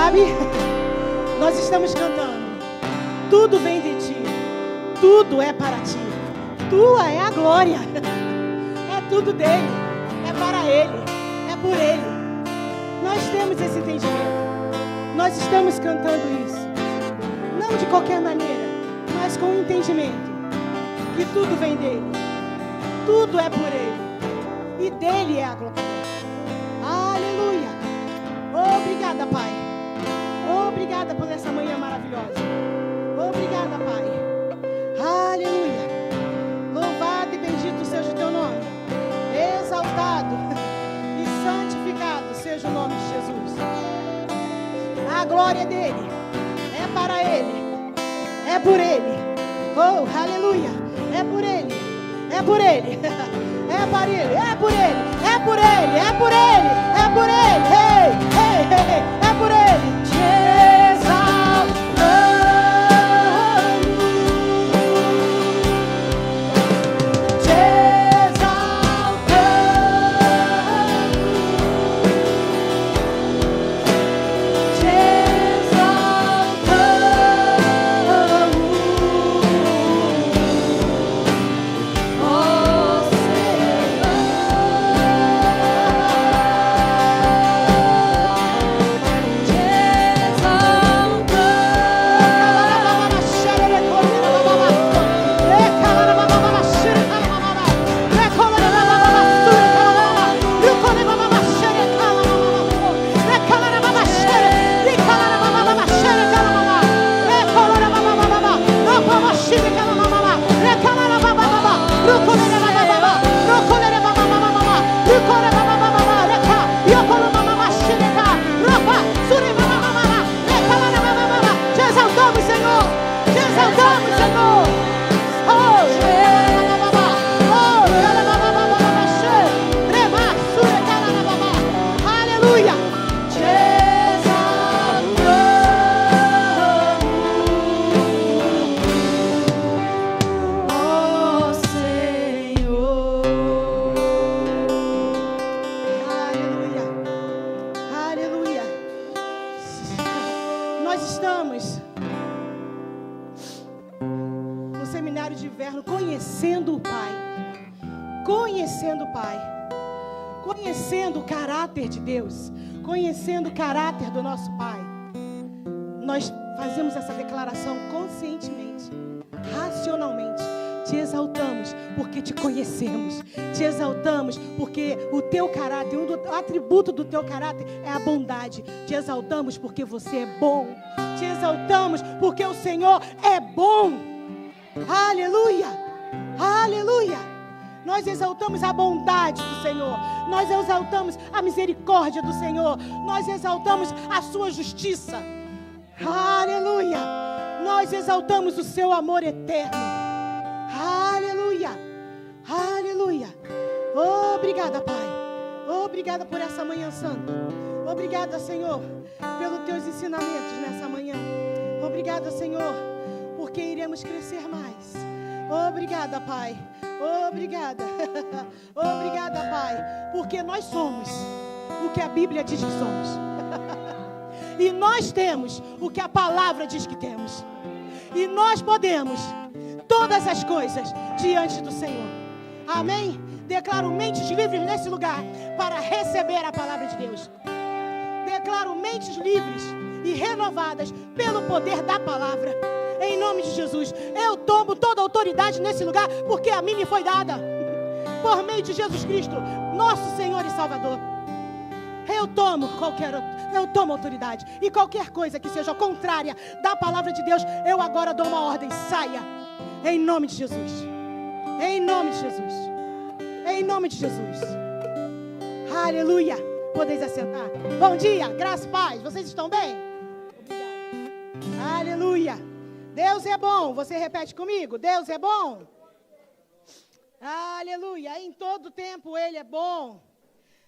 Sabe? Nós estamos cantando. Tudo vem de ti. Tudo é para ti. Tua é a glória. É tudo dele. É para ele. É por ele. Nós temos esse entendimento. Nós estamos cantando isso. Não de qualquer maneira, mas com o entendimento que tudo vem dele. Tudo é por ele. E dele é a glória. Aleluia. Obrigada, Pai. Obrigada por essa manhã maravilhosa. Obrigada, Pai. Aleluia. Louvado e bendito seja o teu nome. Exaltado e santificado seja o nome de Jesus. A glória dele é para ele. É por ele. Oh, aleluia. É por ele. É por ele. É para ele. É por ele. É por ele. É por ele. É por ele. Ei, ei, ei. É por ele. Conhecendo o caráter do nosso Pai, nós fazemos essa declaração conscientemente, racionalmente. Te exaltamos porque te conhecemos. Te exaltamos porque o teu caráter, um atributo do teu caráter é a bondade. Te exaltamos porque você é bom. Te exaltamos porque o Senhor é bom. Aleluia, aleluia. Nós exaltamos a bondade do Senhor. Nós exaltamos a misericórdia do Senhor. Nós exaltamos a sua justiça. Aleluia. Nós exaltamos o seu amor eterno. Aleluia. Aleluia. Obrigada, Pai. Obrigada por essa manhã santa. Obrigada, Senhor, pelos teus ensinamentos nessa manhã. Obrigada, Senhor, porque iremos crescer mais. Obrigada, Pai. Obrigada. Obrigada, Pai, porque nós somos o que a Bíblia diz que somos. E nós temos o que a palavra diz que temos. E nós podemos todas as coisas diante do Senhor. Amém? Declaro mentes livres nesse lugar para receber a palavra de Deus. Declaro mentes livres e renovadas pelo poder da palavra. Em nome de Jesus, eu tomo toda a autoridade nesse lugar, porque a mim me foi dada, por meio de Jesus Cristo, nosso Senhor e Salvador. Eu tomo autoridade, e qualquer coisa que seja contrária da palavra de Deus, eu agora dou uma ordem, saia, em nome de Jesus, em nome de Jesus, em nome de Jesus. Aleluia. Podeis assentar. Bom dia, graça e paz, vocês estão bem? Obrigada. Aleluia. Deus é bom. Você repete comigo? Deus é bom. Aleluia. Em todo tempo Ele é bom.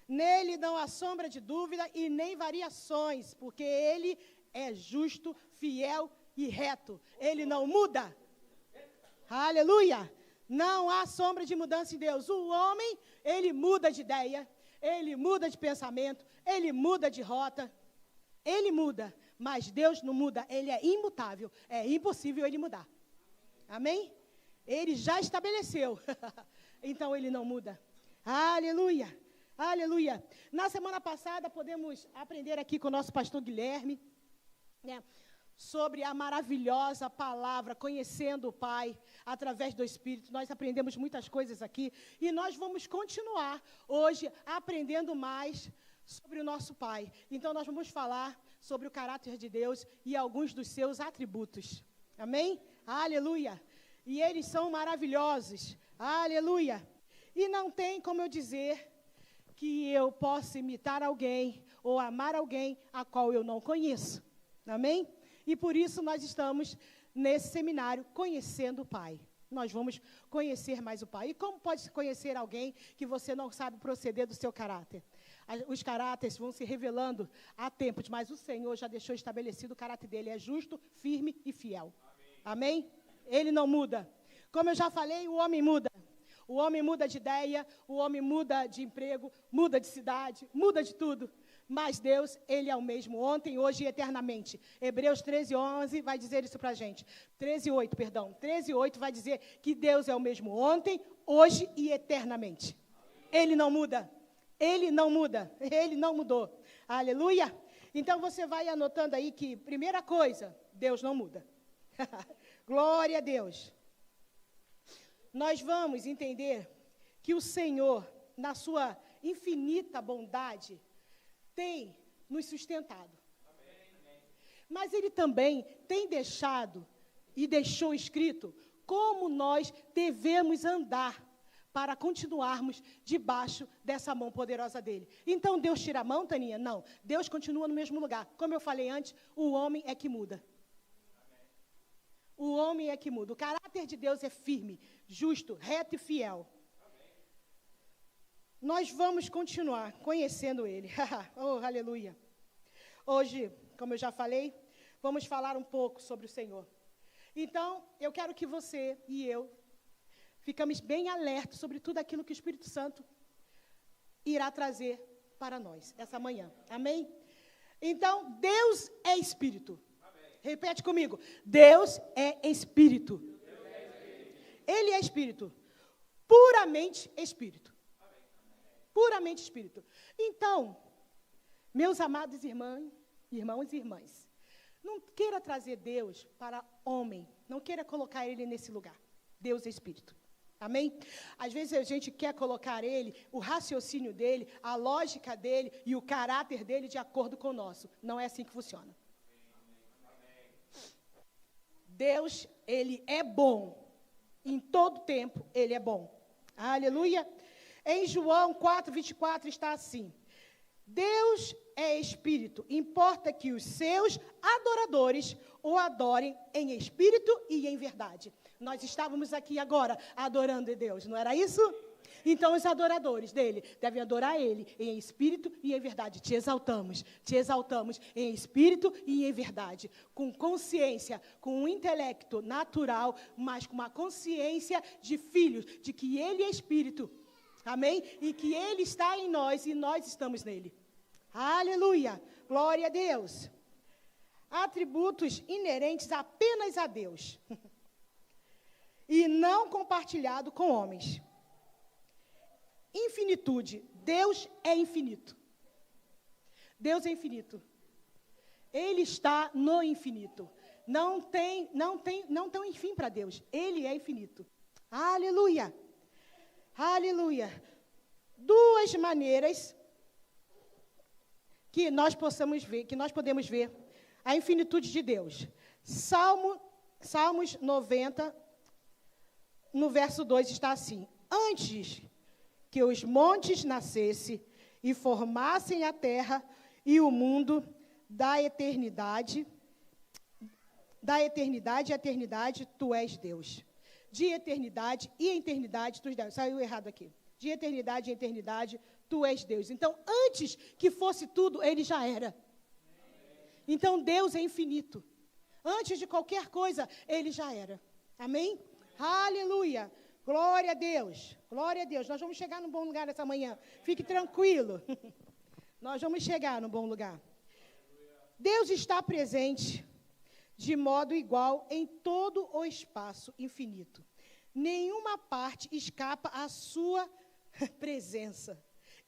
Nele não há sombra de dúvida e nem variações, porque Ele é justo, fiel e reto. Ele não muda. Aleluia. Não há sombra de mudança em Deus. O homem, ele muda de ideia, ele muda de pensamento, ele muda de rota. Ele muda, Mas Deus não muda, Ele é imutável. É impossível Ele mudar. Amém? Ele já estabeleceu. Então Ele não muda. Aleluia. Aleluia. Na semana passada, podemos aprender aqui com o nosso pastor Guilherme, né, sobre a maravilhosa palavra, conhecendo o Pai, através do Espírito. Nós aprendemos muitas coisas aqui. E nós vamos continuar hoje aprendendo mais sobre o nosso Pai. Então, nós vamos falar sobre o caráter de Deus e alguns dos seus atributos. Amém? Aleluia. E eles são maravilhosos. Aleluia. E não tem como eu dizer que eu possa imitar alguém ou amar alguém a qual eu não conheço. Amém? E por isso nós estamos nesse seminário conhecendo o Pai. Nós vamos conhecer mais o Pai. E como pode conhecer alguém que você não sabe proceder do seu caráter? Os caráteres vão se revelando há tempos, mas o Senhor já deixou estabelecido o caráter dele. É justo, firme e fiel. Amém? Amém? Ele não muda. Como eu já falei, o homem muda. O homem muda de ideia, o homem muda de emprego, muda de cidade, muda de tudo. Mas Deus, Ele é o mesmo ontem, hoje e eternamente. Hebreus 13:11 vai dizer isso para a gente. 13:8 vai dizer que Deus é o mesmo ontem, hoje e eternamente. Ele não muda. Ele não muda. Ele não mudou. Aleluia. Então você vai anotando aí que, primeira coisa, Deus não muda. Glória a Deus. Nós vamos entender que o Senhor, na sua infinita bondade, tem nos sustentado. Mas Ele também tem deixado e deixou escrito como nós devemos andar para continuarmos debaixo dessa mão poderosa dEle. Então, Deus tira a mão, Taninha? Não. Deus continua no mesmo lugar. Como eu falei antes, o homem é que muda. O homem é que muda. O caráter de Deus é firme, justo, reto e fiel. Nós vamos continuar conhecendo Ele. Oh, aleluia. Hoje, como eu já falei, vamos falar um pouco sobre o Senhor. Então, eu quero que você e eu ficamos bem alertos sobre tudo aquilo que o Espírito Santo irá trazer para nós essa manhã. Amém? Então, Deus é Espírito. Repete comigo. Deus é Espírito. Ele é Espírito. Puramente Espírito. Puramente Espírito. Então, meus amados irmãos e irmãs, não queira trazer Deus para homem. Não queira colocar Ele nesse lugar. Deus é Espírito. Amém? Às vezes a gente quer colocar Ele, o raciocínio dEle, a lógica dEle e o caráter dEle de acordo com o nosso. Não é assim que funciona. Deus, Ele é bom. Em todo tempo, Ele é bom. Aleluia. Em João 4:24 está assim. Deus é Espírito. Importa que os seus adoradores o adorem em espírito e em verdade. Nós estávamos aqui agora adorando a Deus, não era isso? Então, os adoradores dele devem adorar ele em espírito e em verdade. Te exaltamos em espírito e em verdade. Com consciência, com um intelecto natural, mas com uma consciência de filhos, de que ele é espírito. Amém? E que ele está em nós e nós estamos nele. Aleluia! Glória a Deus! Atributos inerentes apenas a Deus. E não compartilhado com homens. Infinitude. Deus é infinito. Deus é infinito. Ele está no infinito. Não tem um fim para Deus. Ele é infinito. Aleluia. Aleluia. Duas maneiras que nós podemos ver a infinitude de Deus. Salmos 90, no verso 2 está assim: antes que os montes nascessem e formassem a terra e o mundo, da eternidade à eternidade, tu és Deus. De eternidade e eternidade, tu és Deus. Saiu errado aqui. De eternidade em eternidade, tu és Deus. Então, antes que fosse tudo, ele já era. Então, Deus é infinito. Antes de qualquer coisa, ele já era. Amém? Aleluia. Glória a Deus. Glória a Deus. Nós vamos chegar num bom lugar essa manhã. Fique tranquilo. Nós vamos chegar num bom lugar. Deus está presente de modo igual em todo o espaço infinito. Nenhuma parte escapa à sua presença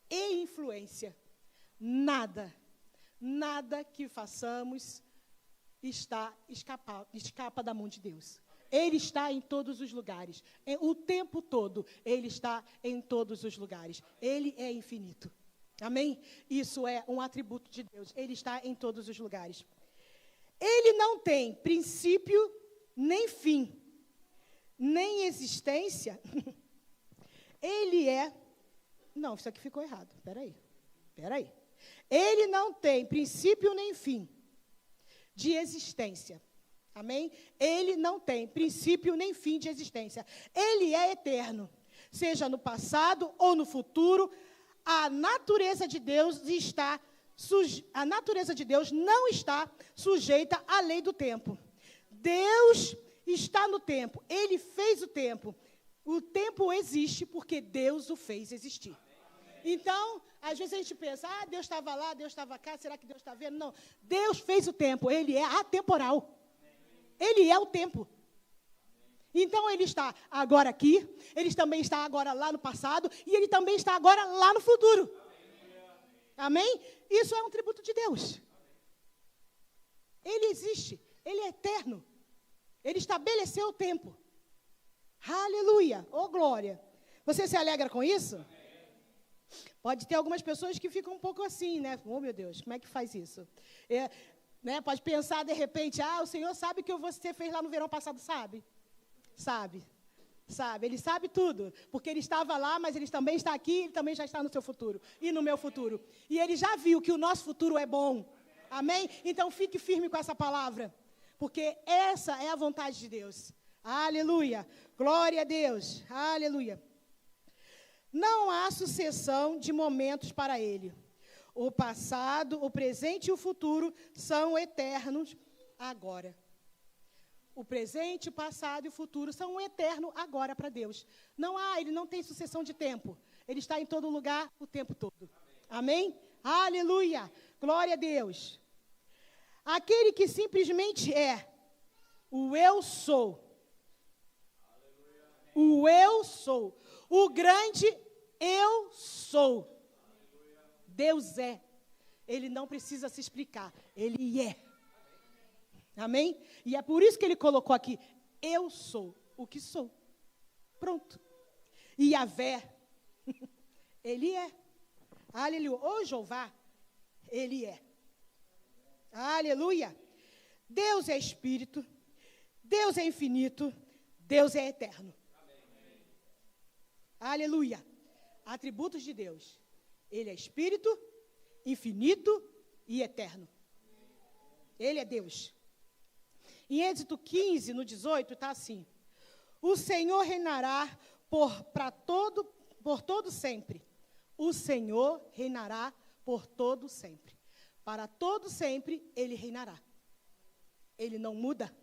e influência. Nada que façamos escapa da mão de Deus. Ele está em todos os lugares. O tempo todo, Ele está em todos os lugares. Ele é infinito. Amém? Isso é um atributo de Deus. Ele está em todos os lugares. Ele não tem princípio, nem fim, nem existência. Ele é... Não, isso aqui ficou errado. Espera aí. Ele não tem princípio nem fim de existência. Amém? Ele não tem princípio nem fim de existência. Ele é eterno. Seja no passado ou no futuro, a natureza de Deus não está sujeita à lei do tempo. Deus está no tempo. Ele fez o tempo. O tempo existe porque Deus o fez existir. Então, às vezes a gente pensa, Deus estava lá, Deus estava cá, será que Deus está vendo? Não, Deus fez o tempo, Ele é atemporal. Ele é o tempo. Então, Ele está agora aqui, Ele também está agora lá no passado, e Ele também está agora lá no futuro. Amém? Isso é um tributo de Deus. Ele existe, Ele é eterno. Ele estabeleceu o tempo. Aleluia, oh glória. Você se alegra com isso? Pode ter algumas pessoas que ficam um pouco assim, né? Oh, meu Deus, como é que faz isso? Né? Pode pensar, de repente, o Senhor sabe o que você fez lá no verão passado, sabe? Sabe. Ele sabe tudo, porque Ele estava lá, mas Ele também está aqui, Ele também já está no seu futuro e no meu futuro. E Ele já viu que o nosso futuro é bom. Amém? Então, fique firme com essa palavra, porque essa é a vontade de Deus. Aleluia. Glória a Deus. Aleluia. Não há sucessão de momentos para Ele. O passado, o presente e o futuro são eternos agora. O presente, o passado e o futuro são um eterno agora para Deus. Ele não tem sucessão de tempo. Ele está em todo lugar o tempo todo. Amém? Aleluia. Glória a Deus. Aquele que simplesmente é o eu sou. O eu sou. O grande eu sou. Deus é. Ele não precisa se explicar. Ele é. Amém? E é por isso que Ele colocou aqui, eu sou o que sou. Pronto. E Yahvé, Ele é. Aleluia. O Jeová, Ele é. Aleluia. Deus é Espírito, Deus é infinito, Deus é eterno. Aleluia. Atributos de Deus. Ele é Espírito, infinito e eterno. Ele é Deus. Em Êxodo 15, no 18, está assim. O Senhor reinará por todo sempre. O Senhor reinará por todo sempre. Para todo sempre, Ele reinará. Ele não muda.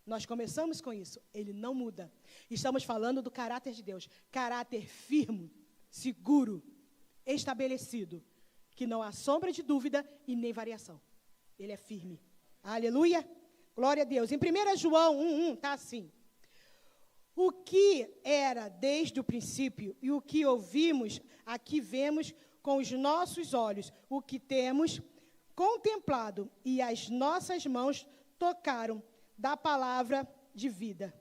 Nós começamos com isso. Ele não muda. Estamos falando do caráter de Deus. Caráter firme, seguro, estabelecido. Que não há sombra de dúvida e nem variação. Ele é firme. Aleluia. Glória a Deus. Em 1 João 1:1 está assim. O que era desde o princípio e o que ouvimos, aqui vemos com os nossos olhos. O que temos contemplado e as nossas mãos tocaram da palavra de vida.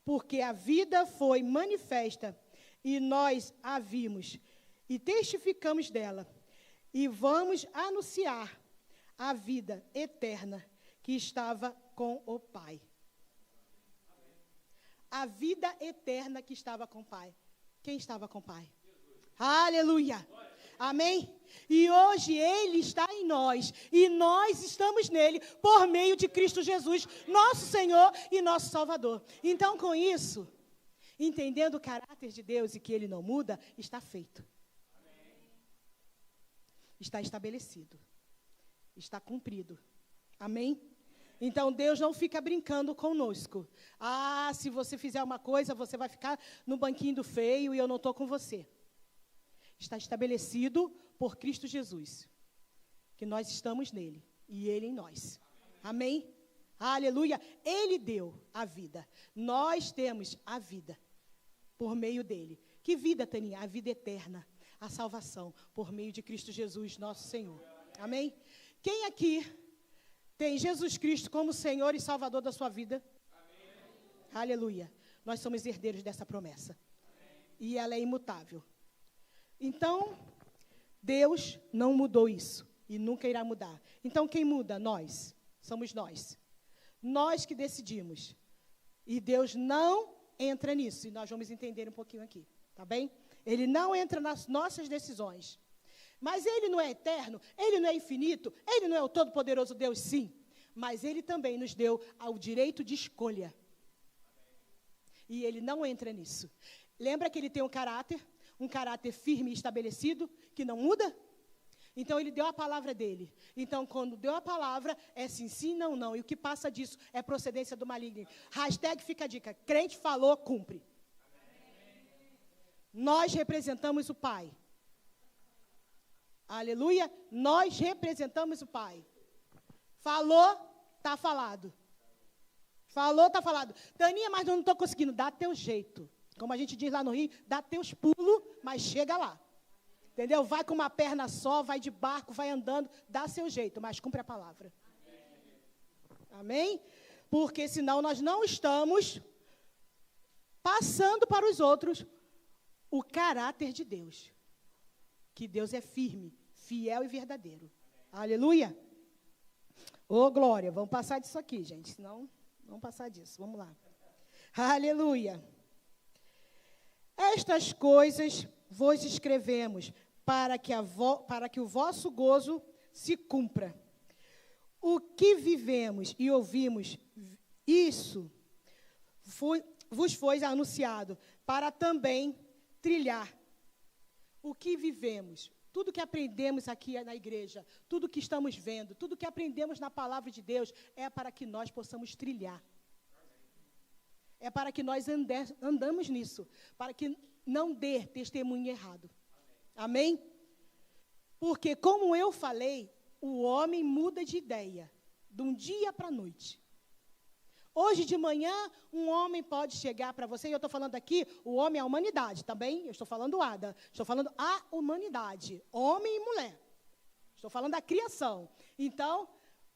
Porque a vida foi manifesta e nós a vimos e testificamos dela. E vamos anunciar a vida eterna que estava com o Pai. A vida eterna que estava com o Pai. Quem estava com o Pai? Aleluia. Amém? E hoje Ele está em nós. E nós estamos nele por meio de Cristo Jesus, nosso Senhor e nosso Salvador. Então, com isso, entendendo o caráter de Deus e que Ele não muda, está feito. Está estabelecido. Está cumprido. Amém? Então, Deus não fica brincando conosco. Se você fizer uma coisa, você vai ficar no banquinho do feio e eu não estou com você. Está estabelecido por Cristo Jesus, que nós estamos nele. e Ele em nós. Amém? Aleluia. Ele deu a vida. Nós temos a vida por meio dele. Que vida, Taninha? A vida eterna. A salvação por meio de Cristo Jesus, nosso Senhor. Amém? Quem aqui tem Jesus Cristo como Senhor e Salvador da sua vida? Amém. Aleluia. Nós somos herdeiros dessa promessa. Amém. E ela é imutável. Então, Deus não mudou isso. E nunca irá mudar. Então, quem muda? Nós. Somos nós. Nós que decidimos. E Deus não entra nisso. E nós vamos entender um pouquinho aqui. Tá bem? Ele não entra nas nossas decisões. Mas Ele não é eterno, Ele não é infinito, Ele não é o todo-poderoso Deus, sim. Mas Ele também nos deu o direito de escolha. E Ele não entra nisso. Lembra que Ele tem um caráter firme e estabelecido, que não muda? Então, Ele deu a palavra dEle. Então, quando deu a palavra, é sim, sim, não, não. E o que passa disso é procedência do maligno. Hashtag fica a dica, crente falou, cumpre. Nós representamos o Pai. Aleluia. Nós representamos o Pai. Falou, está falado. Falou, está falado. Taninha, mas eu não estou conseguindo. Dá teu jeito. Como a gente diz lá no Rio, dá teus pulos, mas chega lá. Entendeu? Vai com uma perna só, vai de barco, vai andando. Dá seu jeito, mas cumpre a palavra. Amém? Porque senão nós não estamos passando para os outros o caráter de Deus. Que Deus é firme, fiel e verdadeiro. Aleluia. Ô, glória. Vamos passar disso aqui, gente. Senão, vamos passar disso. Vamos lá. Aleluia. Estas coisas vos escrevemos para que o vosso gozo se cumpra. O que vivemos e ouvimos, isso vos foi anunciado para também trilhar. O que vivemos, tudo que aprendemos aqui na igreja, tudo que estamos vendo, tudo que aprendemos na palavra de Deus, é para que nós possamos trilhar. É para que nós andamos nisso, para que não dê testemunho errado. Amém? Porque, como eu falei, o homem muda de ideia, de um dia para a noite. Hoje de manhã, um homem pode chegar para você, e eu estou falando aqui, o homem é a humanidade, tá bem? Eu estou falando Ada, estou falando a humanidade, homem e mulher. Estou falando da criação. Então,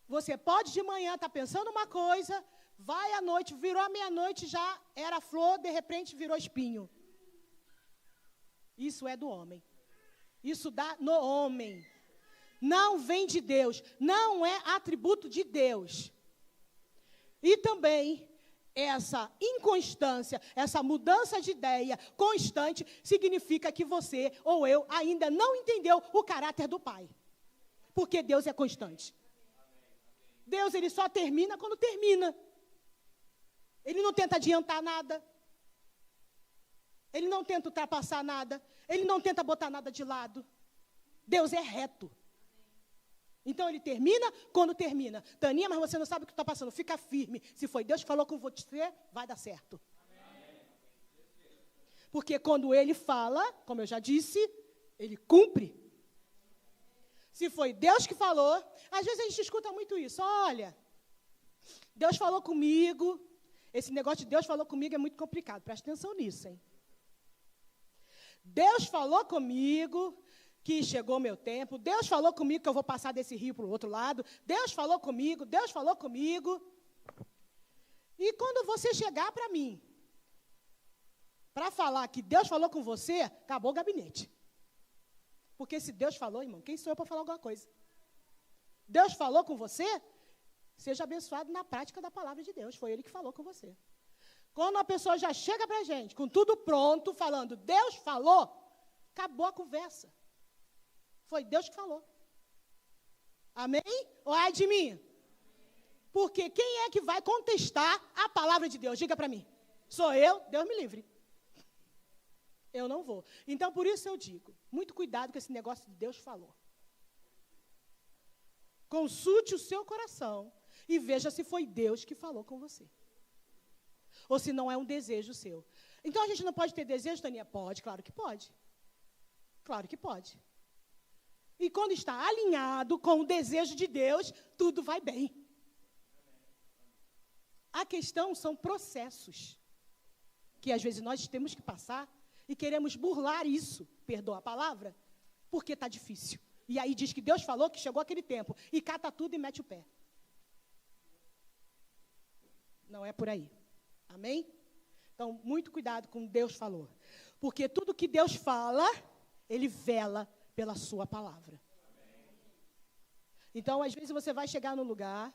você pode de manhã estar pensando uma coisa, vai à noite, virou a meia-noite, já era flor, de repente virou espinho. Isso é do homem. Isso dá no homem. Não vem de Deus, não é atributo de Deus. E também, essa inconstância, essa mudança de ideia constante, significa que você ou eu ainda não entendeu o caráter do Pai. Porque Deus é constante. Deus, Ele só termina quando termina. Ele não tenta adiantar nada. Ele não tenta ultrapassar nada. Ele não tenta botar nada de lado. Deus é reto. Então, Ele termina quando termina. Taninha, mas você não sabe o que está passando. Fica firme. Se foi Deus que falou com você, vai dar certo. Amém. Porque quando Ele fala, como eu já disse, Ele cumpre. Se foi Deus que falou, às vezes a gente escuta muito isso. Olha, Deus falou comigo. Esse negócio de Deus falou comigo é muito complicado. Presta atenção nisso, hein? Deus falou comigo que chegou meu tempo. Deus falou comigo que eu vou passar desse rio para o outro lado. Deus falou comigo, Deus falou comigo. E quando você chegar para mim, para falar que Deus falou com você, acabou o gabinete. Porque se Deus falou, irmão, quem sou eu para falar alguma coisa? Deus falou com você, seja abençoado na prática da palavra de Deus. Foi Ele que falou com você. Quando uma pessoa já chega para a gente, com tudo pronto, falando, Deus falou, acabou a conversa. Foi Deus que falou. Amém? Ou ai de mim? Porque quem é que vai contestar a palavra de Deus? Diga para mim. Sou eu? Deus me livre. Eu não vou. Então, por isso eu digo, muito cuidado com esse negócio de Deus falou. Consulte o seu coração e veja se foi Deus que falou com você. Ou se não é um desejo seu. Então, a gente não pode ter desejo, Taninha? Pode, claro que pode. Claro que pode. E quando está alinhado com o desejo de Deus, tudo vai bem. A questão são processos que às vezes nós temos que passar e queremos burlar isso, perdoa a palavra, porque está difícil. E aí diz que Deus falou que chegou aquele tempo e cata tudo e mete o pé. Não é por aí. Amém? Então, muito cuidado com o que Deus falou. Porque tudo que Deus fala, Ele vela pela sua palavra. Então, às vezes você vai chegar no lugar,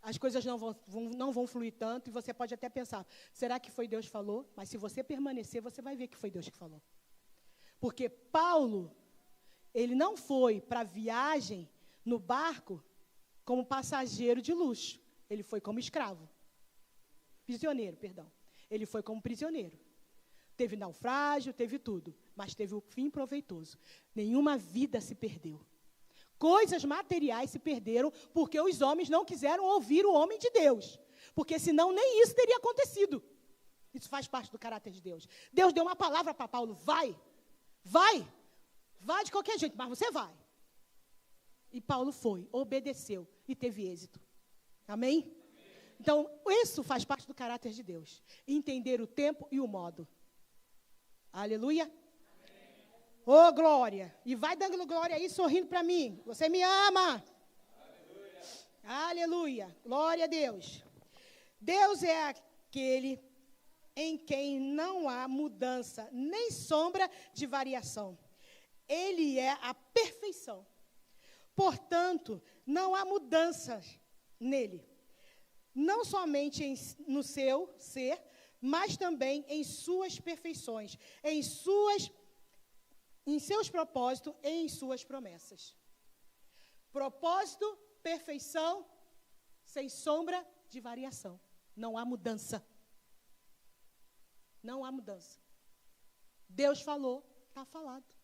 as coisas não vão fluir tanto, e você pode até pensar, será que foi Deus que falou? Mas se você permanecer, você vai ver que foi Deus que falou. Porque Paulo, ele não foi para a viagem no barco como passageiro de luxo. Ele foi como escravo. Prisioneiro, perdão. Ele foi como prisioneiro. Teve naufrágio, teve tudo, mas teve o fim proveitoso. Nenhuma vida se perdeu. Coisas materiais se perderam porque os homens não quiseram ouvir o homem de Deus. Porque senão nem isso teria acontecido. Isso faz parte do caráter de Deus. Deus deu uma palavra para Paulo, vai de qualquer jeito, mas você vai. E Paulo foi, obedeceu e teve êxito. Amém? Então, isso faz parte do caráter de Deus. Entender o tempo e o modo. Aleluia. Ô, glória. E vai dando glória aí, sorrindo para mim. Você me ama. Aleluia. Aleluia. Glória a Deus. Deus é aquele em quem não há mudança, nem sombra de variação. Ele é a perfeição. Portanto, não há mudanças nele. Não somente no seu ser, mas também em suas perfeições, em seus propósitos e em suas promessas. Propósito, perfeição, sem sombra de variação. Não há mudança. Não há mudança. Deus falou, está falado.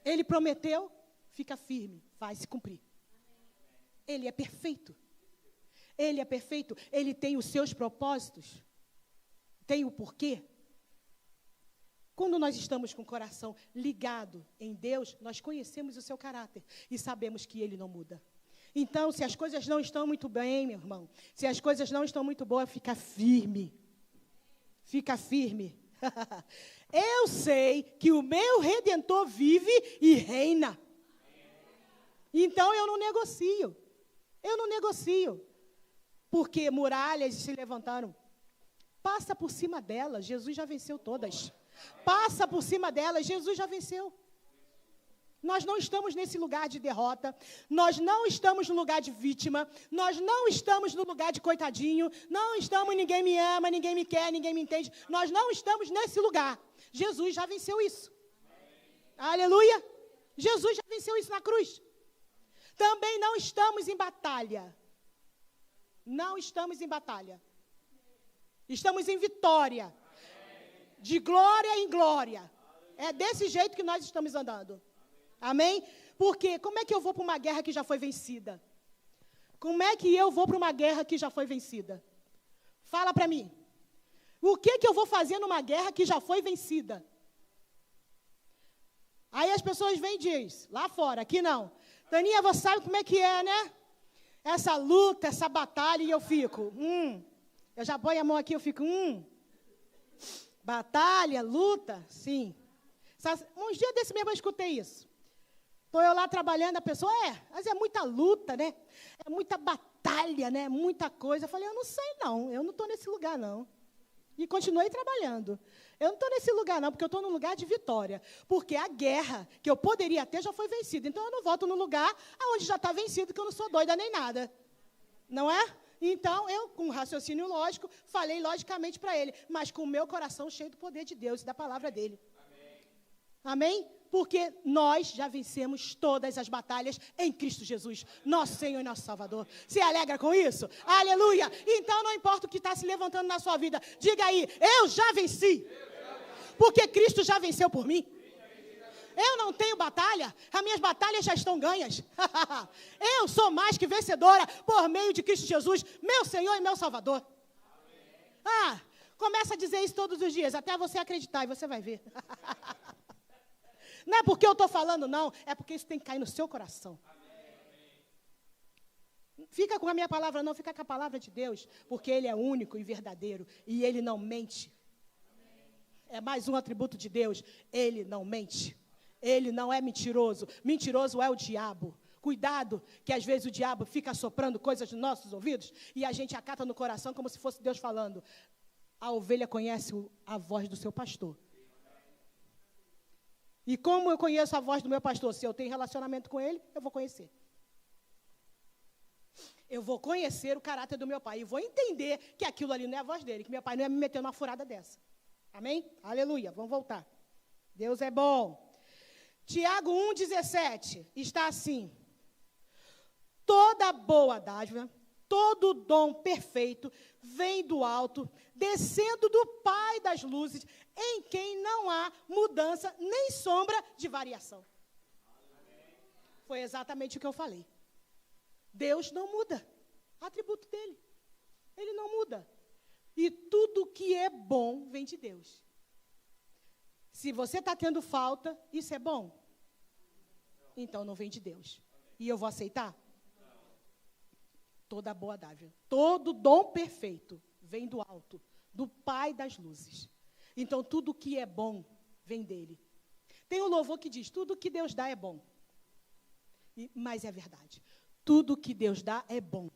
Ele prometeu, fica firme, vai se cumprir. Ele é perfeito. Ele é perfeito, ele tem os seus propósitos, tem o porquê. Quando nós estamos com o coração ligado em Deus, nós conhecemos o seu caráter e sabemos que ele não muda. Então, se as coisas não estão muito bem, meu irmão, se as coisas não estão muito boas, fica firme. Fica firme. Eu sei que o meu Redentor vive e reina. Então, eu não negocio. Eu não negocio. Porque muralhas se levantaram. Passa por cima delas, Jesus já venceu todas. Passa por cima delas, Jesus já venceu. Nós não estamos nesse lugar de derrota, nós não estamos no lugar de vítima, nós não estamos no lugar de coitadinho, não estamos, ninguém me ama, ninguém me quer, ninguém me entende. Nós não estamos nesse lugar. Jesus já venceu isso. Aleluia! Jesus já venceu isso na cruz. Também não estamos em batalha. Não estamos em batalha. Estamos em vitória. De glória em glória. É desse jeito que nós estamos andando. Amém? Porque como é que eu vou para uma guerra que já foi vencida? Como é que eu vou para uma guerra que já foi vencida? Fala para mim. O que eu vou fazer numa guerra que já foi vencida? Aí as pessoas vêm e dizem, lá fora, aqui não. Taninha, você sabe como é que é, né? Essa luta, essa batalha, e eu fico, eu já ponho a mão aqui, eu fico, batalha, luta, sim. Uns dias desse mesmo eu escutei isso. Estou eu lá trabalhando, a pessoa, mas é muita luta, né? É muita batalha, né? Muita coisa. Eu falei, eu não sei não, eu não estou nesse lugar não. E continuei trabalhando. Eu não estou nesse lugar não, porque eu estou num lugar de vitória. Porque a guerra que eu poderia ter já foi vencida. Então, eu não volto no lugar onde já está vencido, que eu não sou doida nem nada. Não é? Então, eu, com raciocínio lógico, falei logicamente para ele, mas com o meu coração cheio do poder de Deus e da palavra dele. Amém? Porque nós já vencemos todas as batalhas em Cristo Jesus, nosso Senhor e nosso Salvador. Se alegra com isso? Aleluia! Então não importa o que está se levantando na sua vida, diga aí, eu já venci. Porque Cristo já venceu por mim. Eu não tenho batalha, as minhas batalhas já estão ganhas. Eu sou mais que vencedora por meio de Cristo Jesus, meu Senhor e meu Salvador. Começa a dizer isso todos os dias, até você acreditar e você vai ver. Não é porque eu estou falando, não. É porque isso tem que cair no seu coração. Fica com a minha palavra, não. Fica com a palavra de Deus. Porque Ele é único e verdadeiro. E Ele não mente. É mais um atributo de Deus. Ele não mente. Ele não é mentiroso. Mentiroso é o diabo. Cuidado, que às vezes o diabo fica soprando coisas nos nossos ouvidos e a gente acata no coração como se fosse Deus falando. A ovelha conhece a voz do seu pastor. E como eu conheço a voz do meu pastor? Se eu tenho relacionamento com ele, eu vou conhecer. Eu vou conhecer o caráter do meu pai e vou entender que aquilo ali não é a voz dele, que meu pai não ia me meter numa furada dessa. Amém? Aleluia. Vamos voltar. Deus é bom. Tiago 1,17 está assim. Toda boa dádiva, todo dom perfeito vem do alto, descendo do Pai das luzes, em quem não há mudança nem sombra de variação. Foi exatamente o que eu falei. Deus não muda. Atributo dele. Ele não muda. E tudo que é bom vem de Deus. Se você está tendo falta, isso é bom? Então não vem de Deus. E eu vou aceitar? Toda boa dádiva, todo dom perfeito vem do alto, do Pai das luzes. Então, tudo que é bom vem dele. Tem um louvor que diz, tudo que Deus dá é bom. Mas é verdade. Tudo que Deus dá é bom.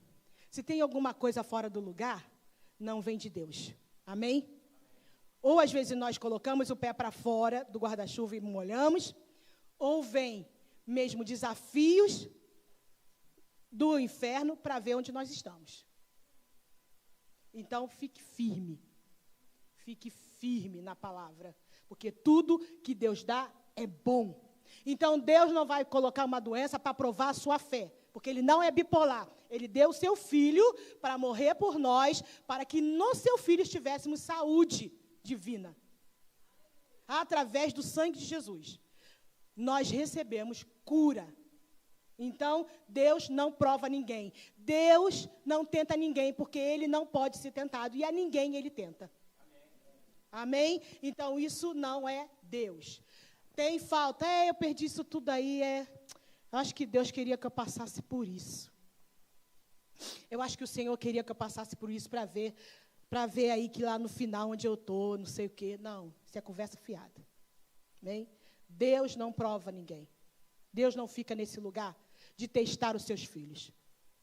Se tem alguma coisa fora do lugar, não vem de Deus. Amém? Ou, às vezes, nós colocamos o pé para fora do guarda-chuva e molhamos, ou vem mesmo desafios do inferno para ver onde nós estamos. Então, fique firme. Fique firme na palavra. Porque tudo que Deus dá é bom. Então, Deus não vai colocar uma doença para provar a sua fé. Porque Ele não é bipolar. Ele deu o seu Filho para morrer por nós, para que no seu Filho estivéssemos saúde divina. Através do sangue de Jesus. Nós recebemos cura. Então, Deus não prova ninguém. Deus não tenta ninguém, porque Ele não pode ser tentado. E a ninguém Ele tenta. Amém? Então, isso não é Deus. Tem falta. Eu perdi isso tudo aí. Acho que Deus queria que eu passasse por isso. Eu acho que o Senhor queria que eu passasse por isso para ver aí que lá no final, onde eu estou, não sei o quê. Não, isso é conversa fiada. Amém? Deus não prova ninguém. Deus não fica nesse lugar de testar os seus filhos.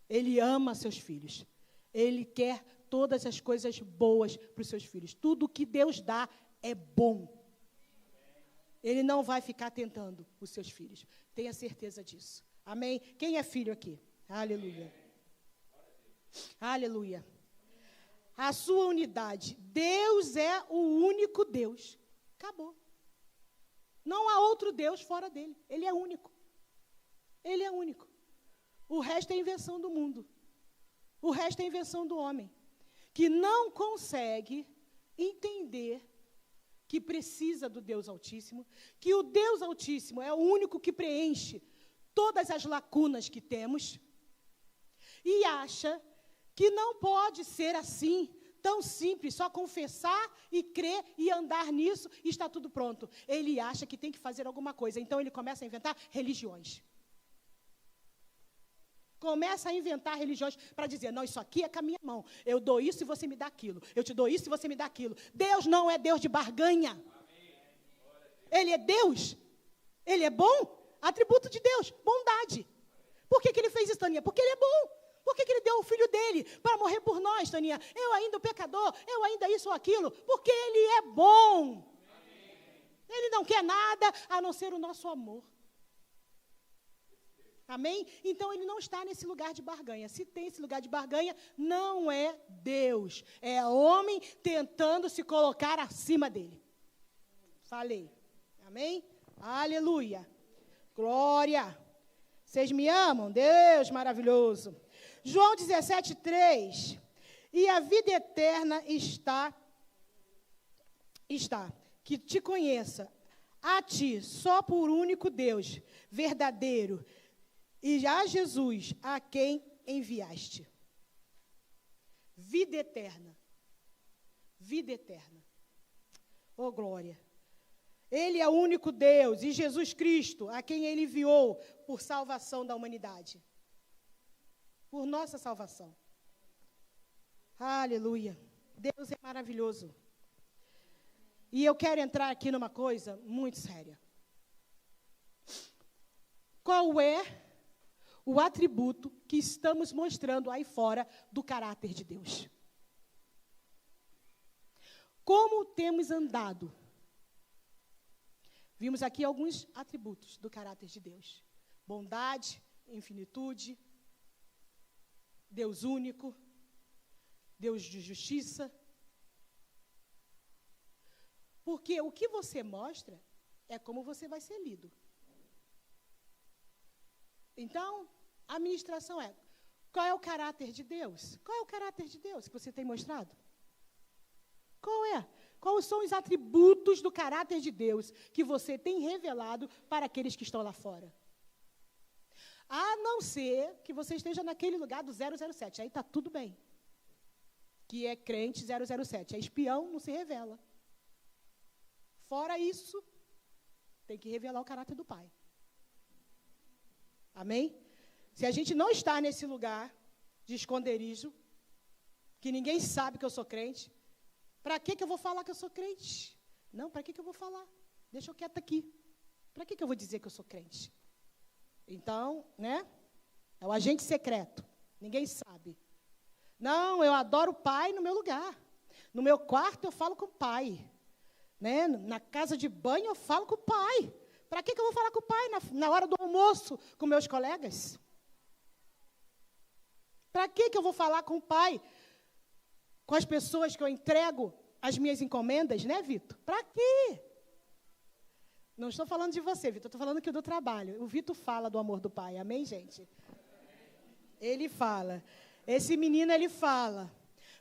Ele ama seus filhos. Ele quer todas as coisas boas para os seus filhos. Tudo que Deus dá é bom. Ele não vai ficar tentando os seus filhos. Tenha certeza disso. Amém? Quem é filho aqui? Aleluia. Aleluia. A sua unidade. Deus é o único Deus. Acabou. Não há outro Deus fora dele. Ele é único. Ele é único. O resto é invenção do mundo. O resto é invenção do homem. Que não consegue entender que precisa do Deus Altíssimo, que o Deus Altíssimo é o único que preenche todas as lacunas que temos, e acha que não pode ser assim, tão simples, só confessar e crer e andar nisso e está tudo pronto. Ele acha que tem que fazer alguma coisa, então ele começa a inventar religiões. Começa a inventar religiões para dizer, não, isso aqui é com a minha mão. Eu dou isso e você me dá aquilo. Eu te dou isso e você me dá aquilo. Deus não é Deus de barganha. Ele é Deus. Ele é bom. Atributo de Deus, bondade. Por que Ele fez isso, Taninha? Porque Ele é bom. Por que Ele deu o Filho dEle para morrer por nós, Taninha? Eu ainda o pecador, eu ainda isso ou aquilo. Porque Ele é bom. Ele não quer nada a não ser o nosso amor. Amém? Então, ele não está nesse lugar de barganha. Se tem esse lugar de barganha, não é Deus. É homem tentando se colocar acima dele. Falei. Amém? Aleluia. Glória. Vocês me amam? Deus maravilhoso. João 17:3. E a vida eterna está, que te conheça, a ti, só por único Deus, verdadeiro, e a Jesus, a quem enviaste. Vida eterna. Vida eterna. Oh, glória. Ele é o único Deus e Jesus Cristo, a quem Ele enviou por salvação da humanidade. Por nossa salvação. Aleluia. Deus é maravilhoso. E eu quero entrar aqui numa coisa muito séria. Qual é o atributo que estamos mostrando aí fora do caráter de Deus? Como temos andado? Vimos aqui alguns atributos do caráter de Deus. Bondade, infinitude, Deus único, Deus de justiça. Porque o que você mostra é como você vai ser lido. Então, a ministração é, qual é o caráter de Deus? Qual é o caráter de Deus que você tem mostrado? Qual é? Quais são os atributos do caráter de Deus que você tem revelado para aqueles que estão lá fora? A não ser que você esteja naquele lugar do 007, aí está tudo bem. Que é crente 007, é espião, não se revela. Fora isso, tem que revelar o caráter do Pai. Amém? Se a gente não está nesse lugar de esconderijo, que ninguém sabe que eu sou crente, para que eu vou falar que eu sou crente? Não, para que eu vou falar? Deixa eu quieta aqui. Para que eu vou dizer que eu sou crente? Então, né? É o agente secreto. Ninguém sabe. Não, eu adoro o Pai no meu lugar. No meu quarto eu falo com o Pai. Né? Na casa de banho eu falo com o Pai. Para que eu vou falar com o Pai na hora do almoço com meus colegas? Para que eu vou falar com o Pai? Com as pessoas que eu entrego as minhas encomendas, né, Vitor? Para quê? Não estou falando de você, Vitor, estou falando aqui do trabalho. O Vitor fala do amor do Pai, amém, gente? Ele fala. Esse menino, ele fala.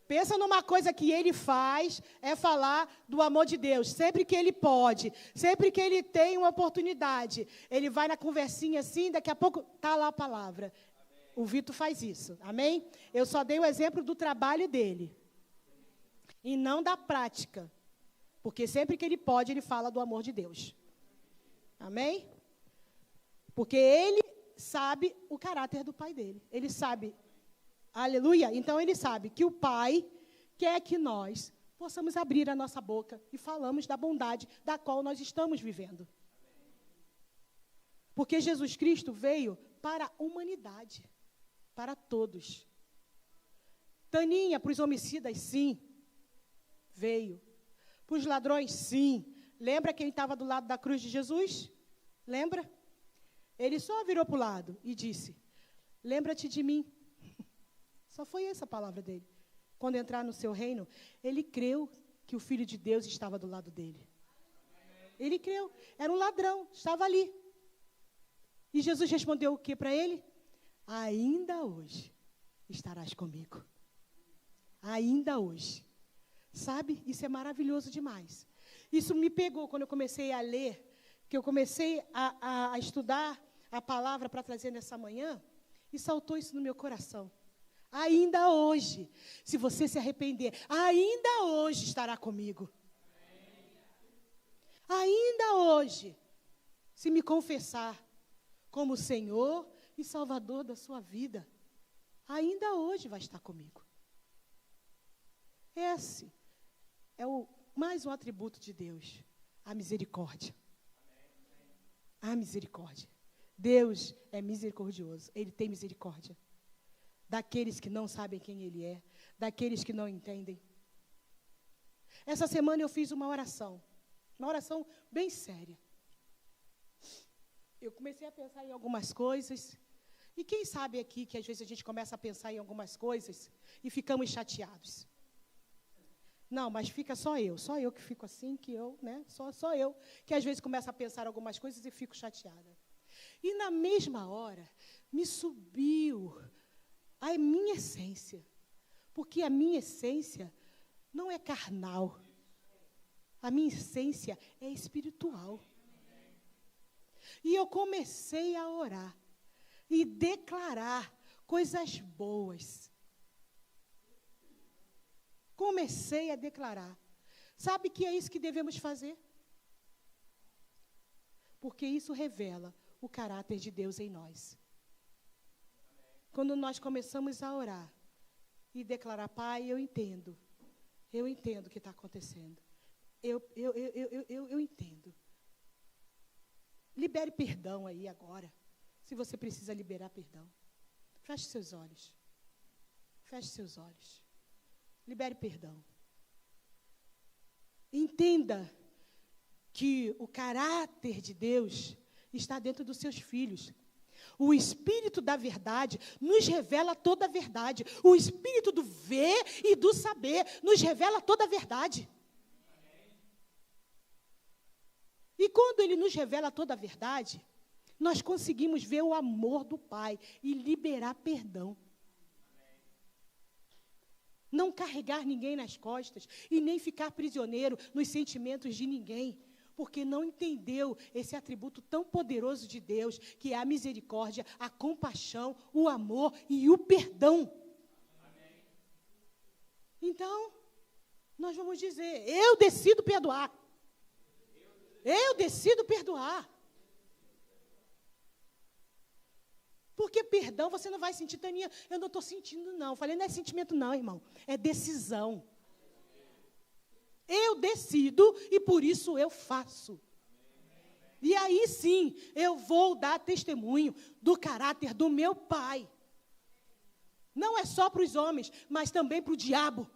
Pensa numa coisa que ele faz, é falar do amor de Deus. Sempre que ele pode, sempre que ele tem uma oportunidade, ele vai na conversinha assim, daqui a pouco está lá a palavra. Amém. O Vitor faz isso, amém? Eu só dei o exemplo do trabalho dele. E não da prática. Porque sempre que ele pode, ele fala do amor de Deus. Amém? Porque ele sabe o caráter do Pai dele. Ele sabe. Aleluia. Então ele sabe que o Pai quer que nós possamos abrir a nossa boca e falamos da bondade da qual nós estamos vivendo. Porque Jesus Cristo veio para a humanidade, para todos. Taninha, para os homicidas, sim. Veio. Para os ladrões, sim. Lembra quem estava do lado da cruz de Jesus? Lembra? Ele só virou para o lado e disse, lembra-te de mim. Só foi essa a palavra dele. Quando entrar no seu reino, ele creu que o Filho de Deus estava do lado dele. Ele creu. Era um ladrão, estava ali. E Jesus respondeu o que para ele? Ainda hoje estarás comigo. Ainda hoje. Sabe? Isso é maravilhoso demais. Isso me pegou quando eu comecei a ler, que eu comecei a estudar a palavra para trazer nessa manhã, e saltou isso no meu coração. Ainda hoje, se você se arrepender, ainda hoje estará comigo. Ainda hoje, se me confessar como Senhor e Salvador da sua vida, ainda hoje vai estar comigo. Esse é mais um atributo de Deus, a misericórdia. A misericórdia. Deus é misericordioso, Ele tem misericórdia. Daqueles que não sabem quem Ele é, daqueles que não entendem. Essa semana eu fiz uma oração bem séria. Eu comecei a pensar em algumas coisas, e quem sabe aqui que às vezes a gente começa a pensar em algumas coisas e ficamos chateados. Não, mas fica só eu que fico assim, que eu, né? Só eu, que às vezes começo a pensar algumas coisas e fico chateada. E na mesma hora, me subiu a minha essência, porque a minha essência não é carnal, a minha essência é espiritual. E eu comecei a orar e declarar coisas boas. Comecei a declarar. Sabe que é isso que devemos fazer? porque isso revela o caráter de Deus em nós. Quando nós começamos a orar e declarar, Pai, eu entendo o que está acontecendo. Eu entendo. Libere perdão aí agora, se você precisa liberar perdão. Feche seus olhos. Feche seus olhos. Libere perdão. Entenda que o caráter de Deus está dentro dos seus filhos. O Espírito da verdade nos revela toda a verdade. O Espírito do ver e do saber nos revela toda a verdade. E quando Ele nos revela toda a verdade, nós conseguimos ver o amor do Pai e liberar perdão. Não carregar ninguém nas costas e nem ficar prisioneiro nos sentimentos de ninguém, porque não entendeu esse atributo tão poderoso de Deus, que é a misericórdia, a compaixão, o amor e o perdão. Então, nós vamos dizer, eu decido perdoar. Eu decido perdoar. Porque perdão você não vai sentir, Taninha, eu não estou sentindo não. Eu falei, não é sentimento não, irmão, é decisão. Eu decido e por isso eu faço. E aí sim, eu vou dar testemunho do caráter do meu Pai. Não é só para os homens, mas também para o diabo.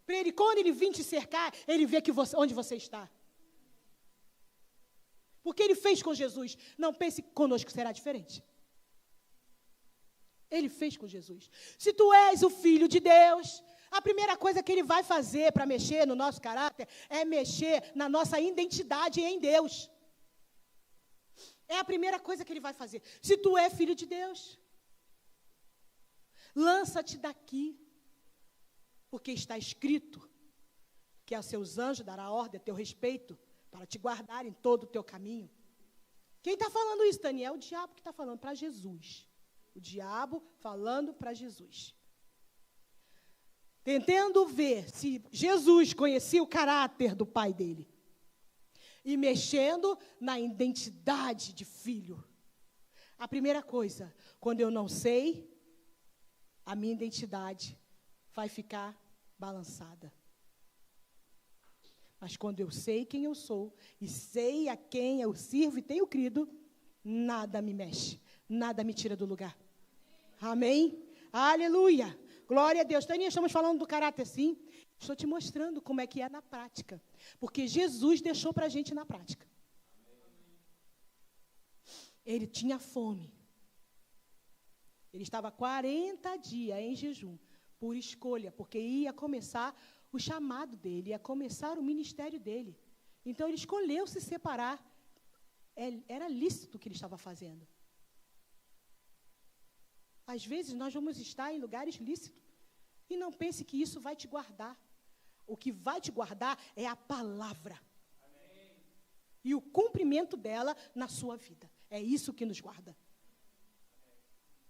Para ele, quando ele vir te cercar, ele vê que onde você está. Porque ele fez com Jesus. Não pense que conosco será diferente. Ele fez com Jesus. Se tu és o Filho de Deus, a primeira coisa que Ele vai fazer para mexer no nosso caráter é mexer na nossa identidade em Deus. É a primeira coisa que Ele vai fazer. Se tu é filho de Deus, lança-te daqui, porque está escrito que a seus anjos dará ordem a teu respeito, para te guardar em todo o teu caminho. Quem está falando isso, Daniel? É o diabo que está falando para Jesus. O diabo falando para Jesus. Tentando ver se Jesus conhecia o caráter do pai dele. E mexendo na identidade de filho. A primeira coisa, quando eu não sei, a minha identidade vai ficar balançada. Mas quando eu sei quem eu sou, e sei a quem eu sirvo e tenho crido, nada me mexe, nada me tira do lugar. Amém? Aleluia! Glória a Deus. Taninha, estamos falando do caráter, sim. Estou te mostrando como é que é na prática. Porque Jesus deixou para a gente na prática. Ele tinha fome. Ele estava 40 dias em jejum, por escolha, porque ia começar o chamado dele, ia começar o ministério dele. Então, ele escolheu se separar. Era lícito o que ele estava fazendo. Às vezes, nós vamos estar em lugares lícitos. E não pense que isso vai te guardar. O que vai te guardar é a palavra. Amém. E o cumprimento dela na sua vida. É isso que nos guarda.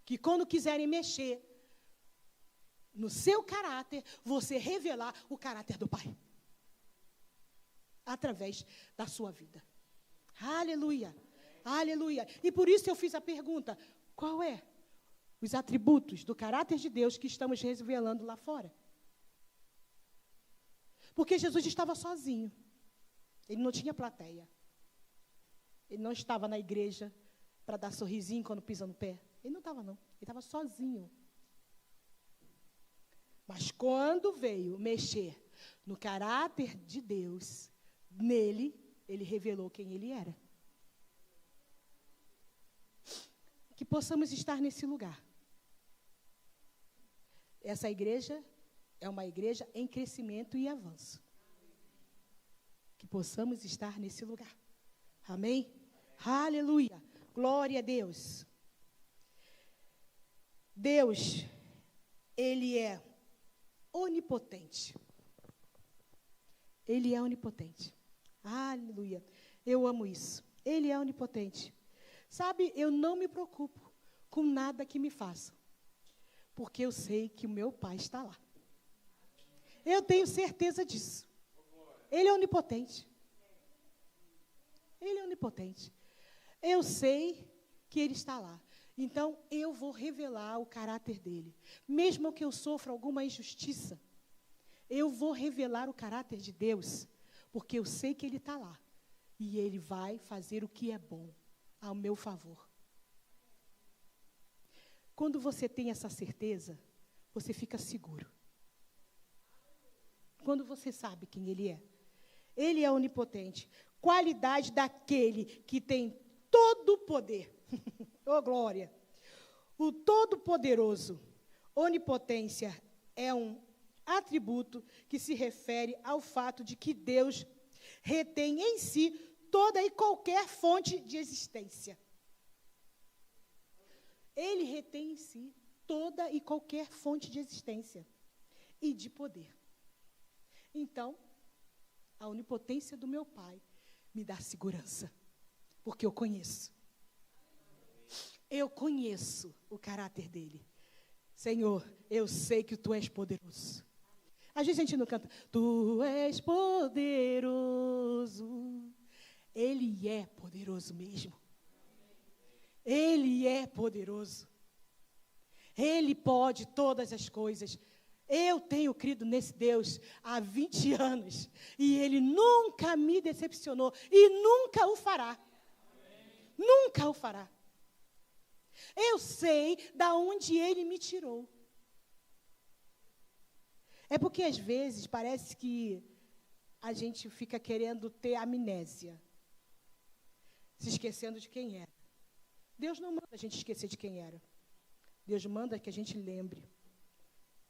Que quando quiserem mexer no seu caráter, você revelar o caráter do Pai. Através da sua vida. Aleluia. Aleluia. E por isso eu fiz a pergunta, qual é os atributos do caráter de Deus que estamos revelando lá fora? Porque Jesus estava sozinho. Ele não tinha plateia. Ele não estava na igreja para dar sorrisinho quando pisa no pé. Ele não estava, não. Ele estava sozinho. Mas quando veio mexer no caráter de Deus, nele, ele revelou quem ele era. Que possamos estar nesse lugar. Essa igreja é uma igreja em crescimento e avanço. Que possamos estar nesse lugar. Amém? Aleluia. Glória a Deus. Deus, Ele é onipotente. Ele é onipotente. Aleluia. Eu amo isso. Ele é onipotente. Sabe, eu não me preocupo com nada que me façam, porque eu sei que o meu Pai está lá. Eu tenho certeza disso. Ele é onipotente. Ele é onipotente. Eu sei que Ele está lá. Então, eu vou revelar o caráter dEle. Mesmo que eu sofra alguma injustiça, eu vou revelar o caráter de Deus, porque eu sei que Ele está lá. E Ele vai fazer o que é bom, ao meu favor. Quando você tem essa certeza, você fica seguro. Quando você sabe quem Ele é. Ele é onipotente. Qualidade daquele que tem todo o poder. Oh, glória! O Todo-Poderoso. Onipotência é um atributo que se refere ao fato de que Deus retém em si toda e qualquer fonte de existência. Ele retém em si toda e qualquer fonte de existência e de poder. Então, a onipotência do meu Pai me dá segurança, porque eu conheço. Eu conheço o caráter dele. Senhor, eu sei que tu és poderoso. Às vezes a gente não canta, tu és poderoso. Ele é poderoso mesmo. Ele é poderoso. Ele pode todas as coisas. Eu tenho crido nesse Deus há 20 anos. E Ele nunca me decepcionou. E nunca o fará. Nunca o fará. Eu sei da onde Ele me tirou. É porque, às vezes, parece que a gente fica querendo ter amnésia. Se esquecendo de quem era. Deus não manda a gente esquecer de quem era. Deus manda que a gente lembre.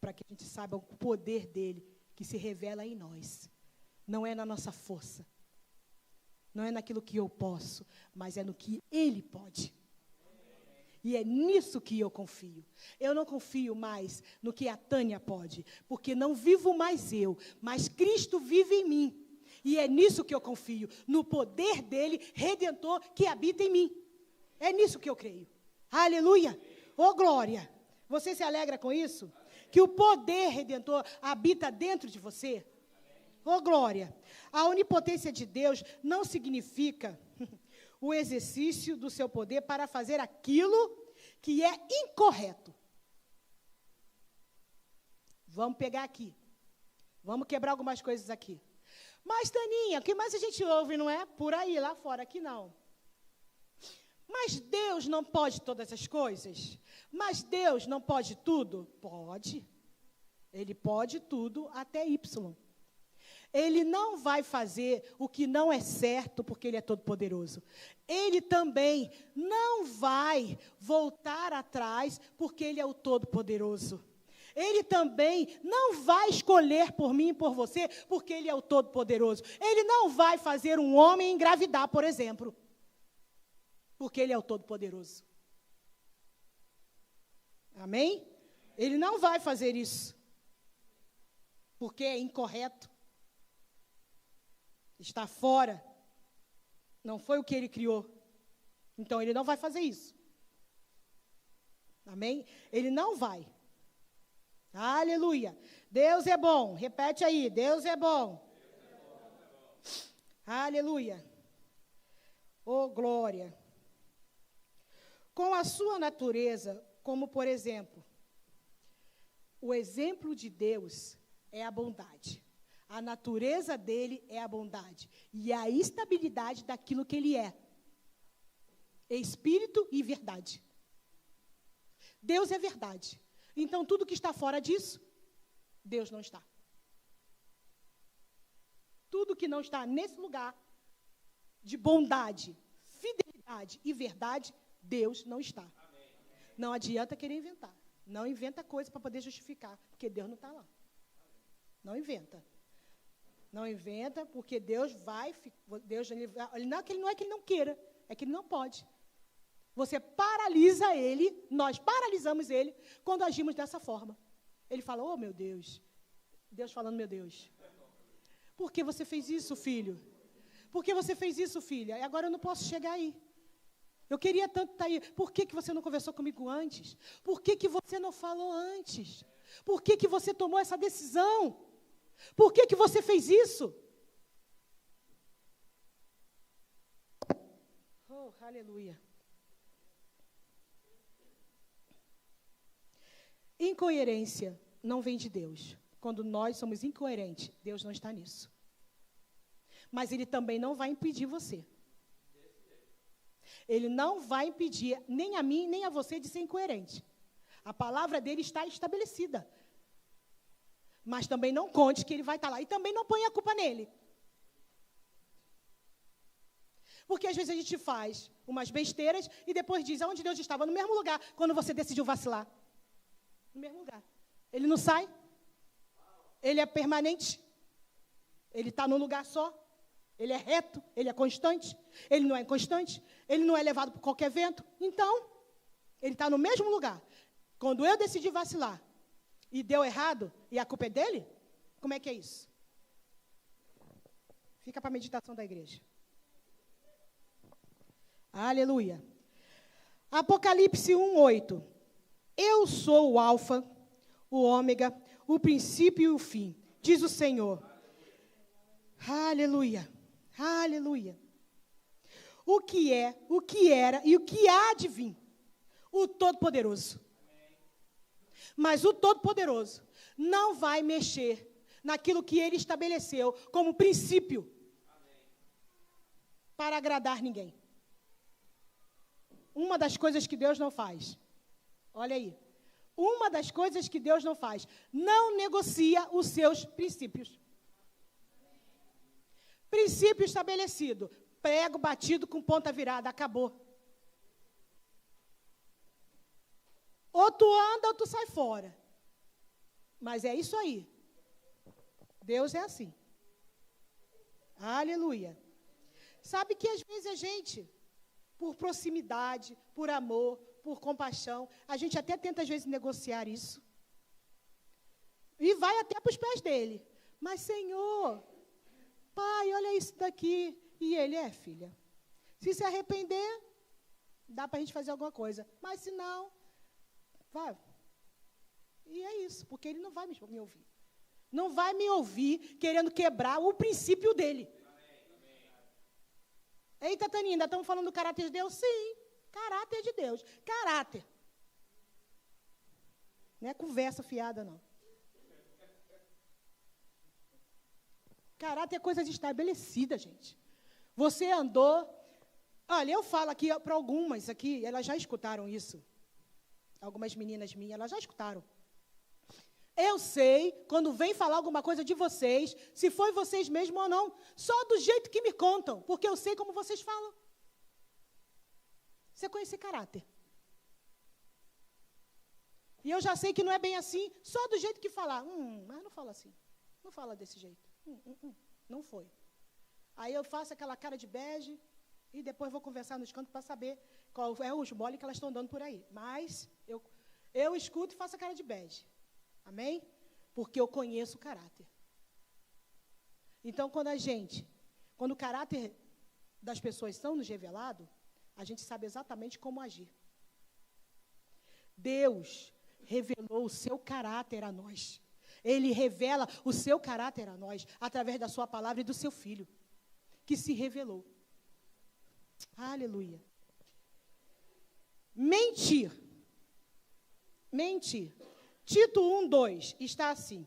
Para que a gente saiba o poder dEle, que se revela em nós. Não é na nossa força. Não é naquilo que eu posso, mas é no que Ele pode. E é nisso que eu confio. Eu não confio mais no que a Tânia pode, porque não vivo mais eu, mas Cristo vive em mim. E é nisso que eu confio, no poder dele, redentor, que habita em mim. É nisso que eu creio. Aleluia! Ô glória! Você se alegra com isso? Que o poder redentor habita dentro de você? Ô glória! A onipotência de Deus não significa o exercício do seu poder para fazer aquilo que é incorreto. Vamos pegar aqui. Vamos quebrar algumas coisas aqui. Mas, Taninha, o que mais a gente ouve, não é? Por aí, lá fora, aqui não. Mas Deus não pode todas as coisas? Mas Deus não pode tudo? Pode. Ele pode tudo até Y. Ele não vai fazer o que não é certo, porque Ele é todo-poderoso. Ele também não vai voltar atrás, porque Ele é o todo-poderoso. Ele também não vai escolher por mim e por você, porque Ele é o todo-poderoso. Ele não vai fazer um homem engravidar, por exemplo, porque Ele é o todo-poderoso. Amém? Ele não vai fazer isso, porque é incorreto. Está fora. Não foi o que Ele criou. Então, Ele não vai fazer isso. Amém? Ele não vai. Aleluia. Deus é bom. Repete aí. Deus é bom. Aleluia. Oh, glória. Com a sua natureza, como por exemplo, o exemplo de Deus é a bondade. A natureza dele é a bondade. E a estabilidade daquilo que ele é. Espírito e verdade. Deus é verdade. Então, tudo que está fora disso, Deus não está. Tudo que não está nesse lugar de bondade, fidelidade e verdade, Deus não está. Amém. Não adianta querer inventar. Não inventa coisa para poder justificar, porque Deus não está lá. Não inventa. Não inventa, porque Deus vai... não é que ele não queira, é que Ele não pode. Você paralisa Ele, nós paralisamos Ele, quando agimos dessa forma. Ele fala, oh, meu Deus. Deus falando, meu Deus. Por que você fez isso, filho? Por que você fez isso, filha? E agora eu não posso chegar aí. Eu queria tanto estar aí. Por que você não conversou comigo antes? Por que você não falou antes? Por que você tomou essa decisão? Por que você fez isso? Oh, aleluia. Incoerência não vem de Deus. Quando nós somos incoerentes, Deus não está nisso. Mas Ele também não vai impedir você. Ele não vai impedir nem a mim, nem a você de ser incoerente. A palavra dele está estabelecida. Mas também não conte que ele vai estar lá. E também não ponha a culpa nele. Porque às vezes a gente faz umas besteiras e depois diz aonde Deus estava, no mesmo lugar, quando você decidiu vacilar. No mesmo lugar. Ele não sai. Ele é permanente. Ele está num lugar só. Ele é reto, ele é constante. Ele não é inconstante. Ele não é levado por qualquer vento. Então, ele está no mesmo lugar. Quando eu decidi vacilar e deu errado, e a culpa é dele, como é que é isso? Fica para a meditação da igreja. Aleluia. Apocalipse 1:8. Eu sou o alfa, o ômega, o princípio e o fim, diz o Senhor. Aleluia. Aleluia. O que é, o que era e o que há de vir. O Todo-Poderoso. Mas o Todo-Poderoso não vai mexer naquilo que ele estabeleceu como princípio para agradar ninguém. Uma das coisas que Deus não faz. Olha aí. Uma das coisas que Deus não faz. Não negocia os seus princípios. Princípio estabelecido. Prego batido com ponta virada. Acabou. Ou tu anda ou tu sai fora. Mas é isso aí. Deus é assim. Aleluia. Sabe que às vezes a gente, por proximidade, por amor, por compaixão, a gente até tenta às vezes negociar isso. E vai até para os pés dele. Mas, Senhor, Pai, olha isso daqui. E ele filha. Se arrepender, dá para a gente fazer alguma coisa. Mas se não, vai. E é isso, porque ele não vai me ouvir. Não vai me ouvir querendo quebrar o princípio dele. Eita, Taninha, ainda estamos falando do caráter de Deus? Sim, caráter de Deus. Caráter. Não é conversa fiada, não. Caráter é coisas estabelecidas, gente. Você andou... Olha, eu falo aqui para algumas aqui, elas já escutaram isso. Algumas meninas minhas, elas já escutaram. Eu sei, quando vem falar alguma coisa de vocês, se foi vocês mesmos ou não, só do jeito que me contam, porque eu sei como vocês falam. Você conhece caráter. E eu já sei que não é bem assim, só do jeito que falar. Mas não fala assim, não fala desse jeito. Não foi. Aí eu faço aquela cara de bege e depois vou conversar nos cantos para saber qual é os mole que elas estão dando por aí. Mas eu escuto e faço a cara de bege. Amém? Porque eu conheço o caráter. Então, quando o caráter das pessoas são nos revelado, a gente sabe exatamente como agir. Deus revelou o seu caráter a nós. Ele revela o seu caráter a nós através da sua palavra e do seu Filho, que se revelou. Aleluia. Mentir. Tito 1:2 está assim.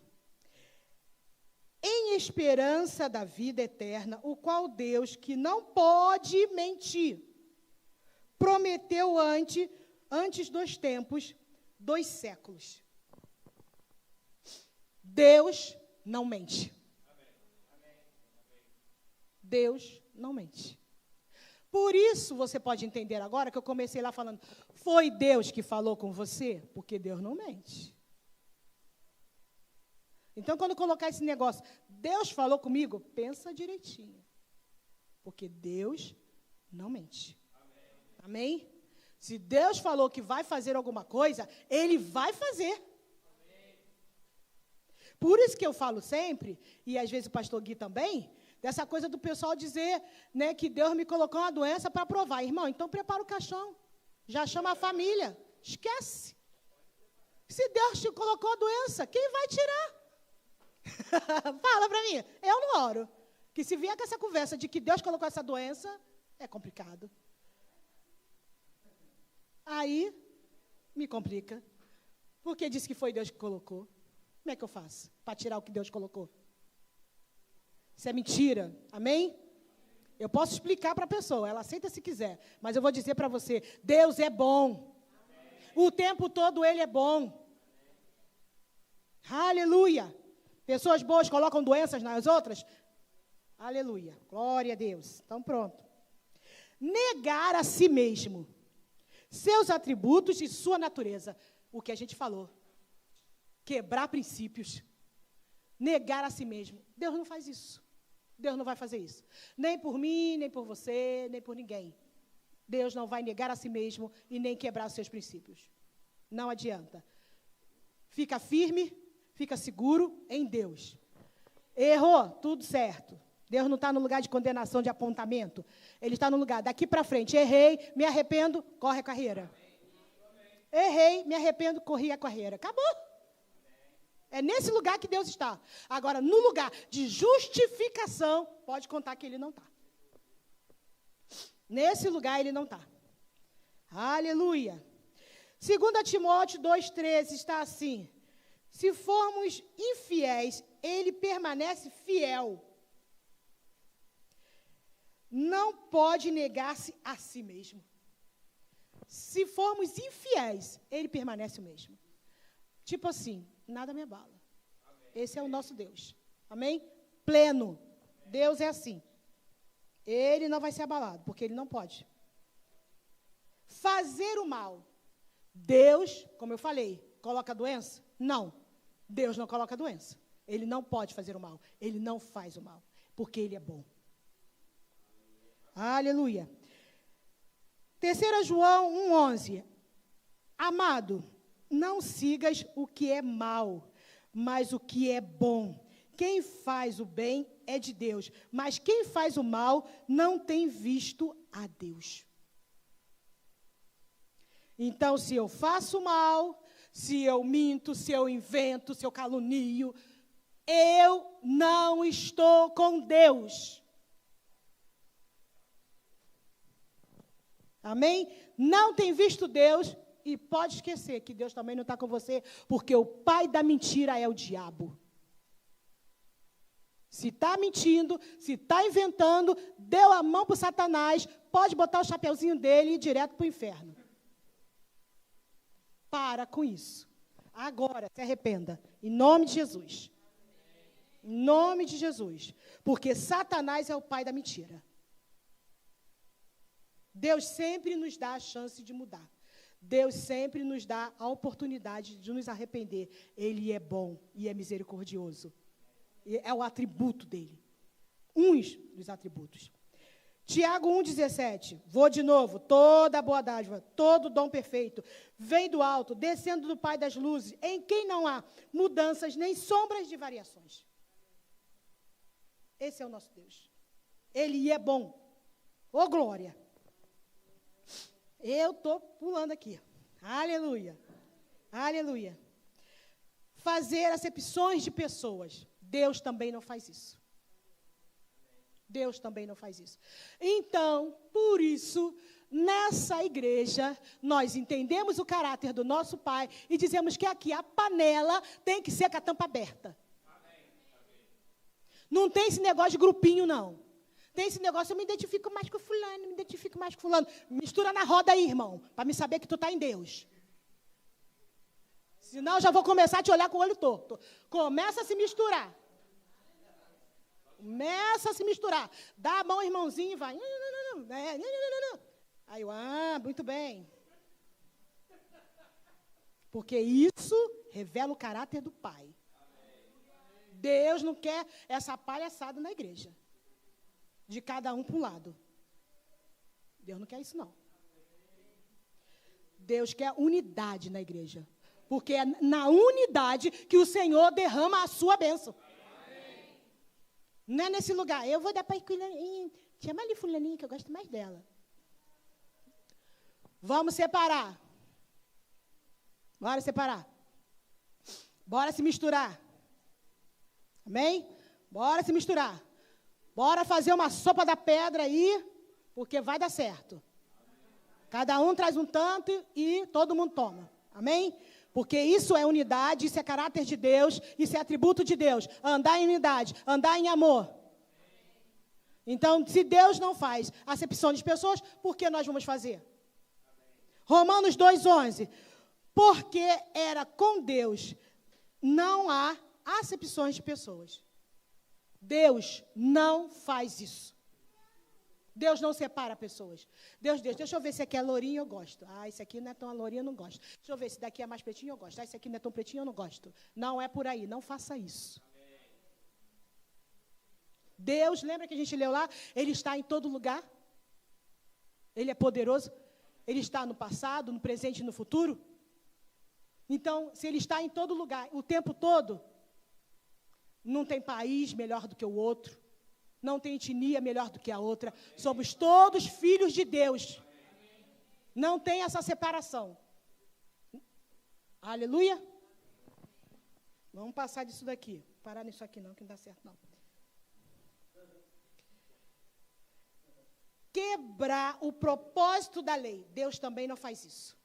Em esperança da vida eterna, o qual Deus, que não pode mentir, prometeu antes dos tempos, dos séculos. Deus não mente. Deus não mente. Por isso, você pode entender agora que eu comecei lá falando, foi Deus que falou com você? Porque Deus não mente. Então, quando colocar esse negócio, Deus falou comigo, pensa direitinho. Porque Deus não mente. Amém? Se Deus falou que vai fazer alguma coisa, Ele vai fazer. Amém. Por isso que eu falo sempre, e às vezes o pastor Gui também, dessa coisa do pessoal dizer, né, que Deus me colocou uma doença para provar. Irmão, então prepara o caixão. Já chama a família. Esquece. Se Deus te colocou a doença, quem vai tirar? Fala para mim. Eu não oro. Que se vier com essa conversa de que Deus colocou essa doença, é complicado. Aí, me complica. Porque disse que foi Deus que colocou. Como é que eu faço para tirar o que Deus colocou? Isso é mentira. Amém? Eu posso explicar para a pessoa, ela aceita se quiser. Mas eu vou dizer para você, Deus é bom. O tempo todo Ele é bom. Aleluia. Pessoas boas colocam doenças nas outras. Aleluia. Glória a Deus. Então pronto. Negar a si mesmo. Seus atributos e sua natureza. O que a gente falou. Quebrar princípios. Negar a si mesmo. Deus não faz isso. Deus não vai fazer isso. Nem por mim, nem por você, nem por ninguém. Deus não vai negar a si mesmo e nem quebrar seus princípios. Não adianta. Fica firme, fica seguro em Deus. Errou, tudo certo. Deus não está no lugar de condenação, de apontamento. Ele está no lugar, daqui para frente. Errei, me arrependo, corre a carreira. Errei, me arrependo, corri a carreira. Acabou. É nesse lugar que Deus está. Agora, no lugar de justificação, pode contar que Ele não está. Nesse lugar Ele não está. Aleluia. 2 Timóteo 2,13 está assim. Se formos infiéis, Ele permanece fiel. Não pode negar-se a si mesmo. Se formos infiéis, Ele permanece o mesmo. Tipo assim, nada me abala. Esse é o nosso Deus. Amém? Pleno. Deus é assim. Ele não vai ser abalado, porque Ele não pode. Fazer o mal. Deus, como eu falei, coloca doença? Não. Deus não coloca doença. Ele não pode fazer o mal. Ele não faz o mal, porque Ele é bom. Aleluia. 3 João 1,11. Amado, não sigas o que é mal, mas o que é bom. Quem faz o bem é de Deus, mas quem faz o mal não tem visto a Deus. Então, se eu faço mal, se eu minto, se eu invento, se eu calunio, eu não estou com Deus. Amém? Não tem visto Deus e pode esquecer que Deus também não está com você, porque o pai da mentira é o diabo. Se está mentindo, se está inventando, deu a mão para o Satanás, pode botar o chapeuzinho dele e ir direto para o inferno. Para com isso. Agora, se arrependa. Em nome de Jesus. Em nome de Jesus. Porque Satanás é o pai da mentira. Deus sempre nos dá a chance de mudar. Deus sempre nos dá a oportunidade de nos arrepender. Ele é bom e é misericordioso. É o atributo dele. Uns dos atributos. Tiago 1,17. Vou de novo. Toda boa dádiva, todo dom perfeito, vem do alto, descendo do Pai das luzes, em quem não há mudanças nem sombras de variações. Esse é o nosso Deus. Ele é bom. Ô glória. Eu estou pulando aqui. Aleluia. Aleluia. Fazer acepções de pessoas. Deus também não faz isso. Deus também não faz isso. Então, por isso, nessa igreja, nós entendemos o caráter do nosso Pai e dizemos que aqui a panela tem que ser com a tampa aberta. Não tem esse negócio de grupinho, não. Tem esse negócio, eu me identifico mais com fulano, me identifico mais com fulano. Mistura na roda aí, irmão, para me saber que tu está em Deus. Senão eu já vou começar a te olhar com o olho torto. Começa a se misturar. Começa a se misturar. Dá a mão ao irmãozinho e vai. Aí eu, muito bem. Porque isso revela o caráter do Pai. Deus não quer essa palhaçada na igreja. De cada um para um lado. Deus não quer isso, não. Deus quer unidade na igreja. Porque é na unidade que o Senhor derrama a sua bênção. Não é nesse lugar. Eu vou dar para fulaninha. Chama ali fulaninha, que eu gosto mais dela. Vamos separar. Bora separar. Bora se misturar. Amém? Bora se misturar. Bora fazer uma sopa da pedra aí, porque vai dar certo. Cada um traz um tanto e todo mundo toma. Amém? Porque isso é unidade, isso é caráter de Deus, isso é atributo de Deus. Andar em unidade, andar em amor. Então, se Deus não faz acepção de pessoas, por que nós vamos fazer? Romanos 2,11. Porque era com Deus, não há acepções de pessoas. Deus não faz isso. Deus não separa pessoas. Deus, deixa eu ver se aqui é lourinho, eu gosto. Ah, esse aqui não é tão lourinho, eu não gosto. Deixa eu ver se daqui é mais pretinho, eu gosto. Ah, esse aqui não é tão pretinho, eu não gosto. Não é por aí, não faça isso. Deus, lembra que a gente leu lá? Ele está em todo lugar. Ele é poderoso. Ele está no passado, no presente e no futuro. Então, se ele está em todo lugar, o tempo todo, não tem país melhor do que o outro. Não tem etnia melhor do que a outra. Somos todos filhos de Deus. Não tem essa separação. Aleluia. Vamos passar disso daqui. Parar nisso aqui não, que não dá certo não. Quebrar o propósito da lei. Deus também não faz isso.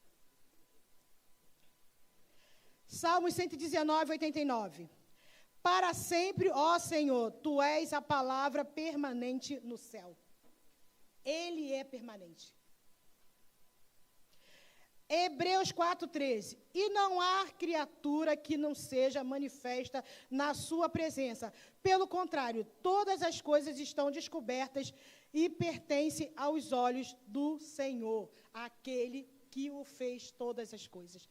Salmos 119, 89. Para sempre, ó Senhor, Tu és a palavra permanente no céu. Ele é permanente. Hebreus 4,13. E não há criatura que não seja manifesta na sua presença. Pelo contrário, todas as coisas estão descobertas e pertencem aos olhos do Senhor, aquele que o fez todas as coisas.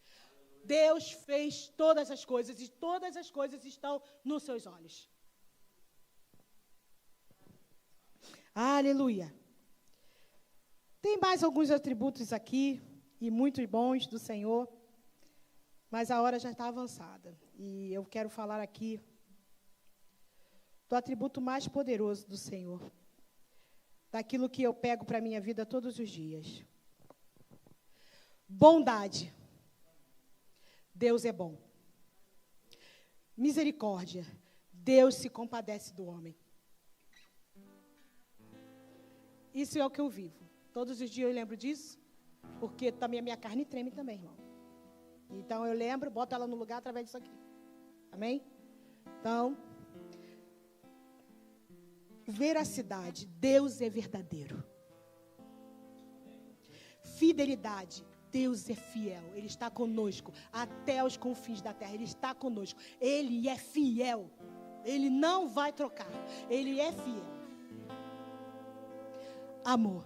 Deus fez todas as coisas e todas as coisas estão nos seus olhos. Aleluia. Tem mais alguns atributos aqui, e muito bons do Senhor, mas a hora já está avançada. E eu quero falar aqui do atributo mais poderoso do Senhor, daquilo que eu pego para a minha vida todos os dias. Bondade. Deus é bom. Misericórdia. Deus se compadece do homem. Isso é o que eu vivo. Todos os dias eu lembro disso, porque também a minha carne treme também, irmão. Então eu lembro, boto ela no lugar através disso aqui. Amém? Então, veracidade. Deus é verdadeiro. Fidelidade. Deus é fiel, Ele está conosco até os confins da terra, Ele está conosco, Ele é fiel, Ele não vai trocar, Ele é fiel. Amor.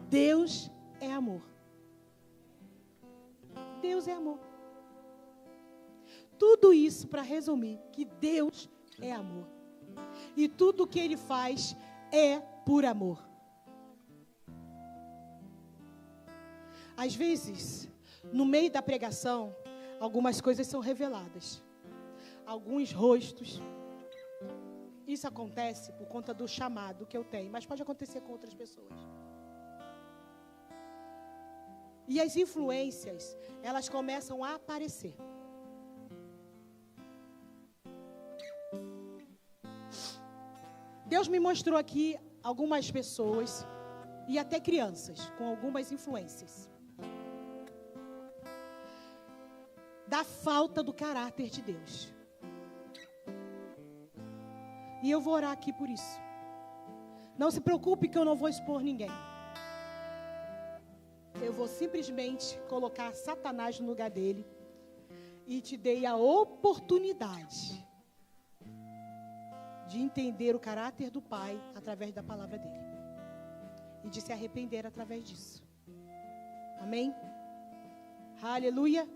Deus é amor. Deus é amor. Tudo isso para resumir, que Deus é amor. E tudo o que Ele faz é por amor. Às vezes, no meio da pregação, algumas coisas são reveladas. Alguns rostos. Isso acontece por conta do chamado que eu tenho, mas pode acontecer com outras pessoas. E as influências, elas começam a aparecer. Deus me mostrou aqui algumas pessoas e até crianças com algumas influências da falta do caráter de Deus. E eu vou orar aqui por isso. Não se preocupe que eu não vou expor ninguém. Eu vou simplesmente colocar Satanás no lugar dele. E te dei a oportunidade de entender o caráter do Pai através da palavra dele. E de se arrepender através disso. Amém? Aleluia.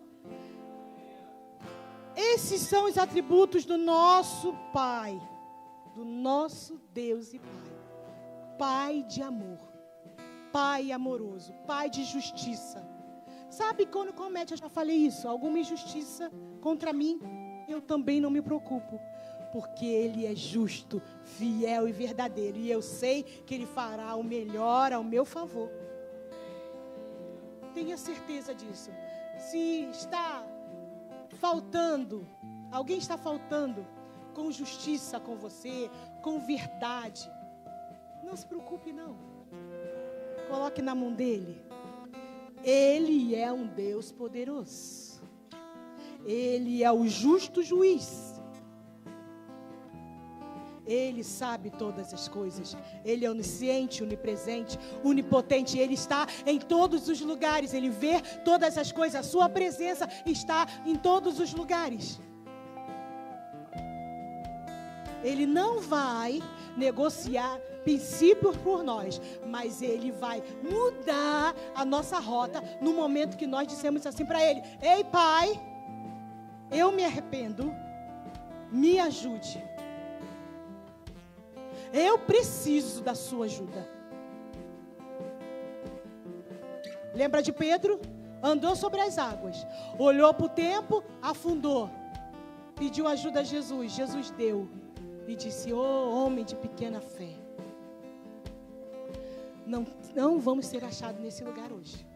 Esses são os atributos do nosso Pai. Do nosso Deus e Pai. Pai de amor. Pai amoroso. Pai de justiça. Sabe quando comete, eu já falei isso, alguma injustiça contra mim, eu também não me preocupo. Porque Ele é justo, fiel e verdadeiro. E eu sei que Ele fará o melhor ao meu favor. Tenha certeza disso. Se está faltando, alguém está faltando com justiça com você, com verdade, não se preocupe não. Coloque na mão dele. Ele é um Deus poderoso. Ele é o justo juiz. Ele sabe todas as coisas. Ele é onisciente, onipresente, onipotente. Ele está em todos os lugares. Ele vê todas as coisas. A sua presença está em todos os lugares. Ele não vai negociar princípios por nós, mas Ele vai mudar a nossa rota no momento que nós dissemos assim para Ele: ei, Pai, eu me arrependo, me ajude. Eu preciso da sua ajuda. Lembra de Pedro? Andou sobre as águas, olhou para o tempo, afundou, pediu ajuda a Jesus. Jesus deu e disse: ô homem de pequena fé. Não vamos ser achados nesse lugar hoje.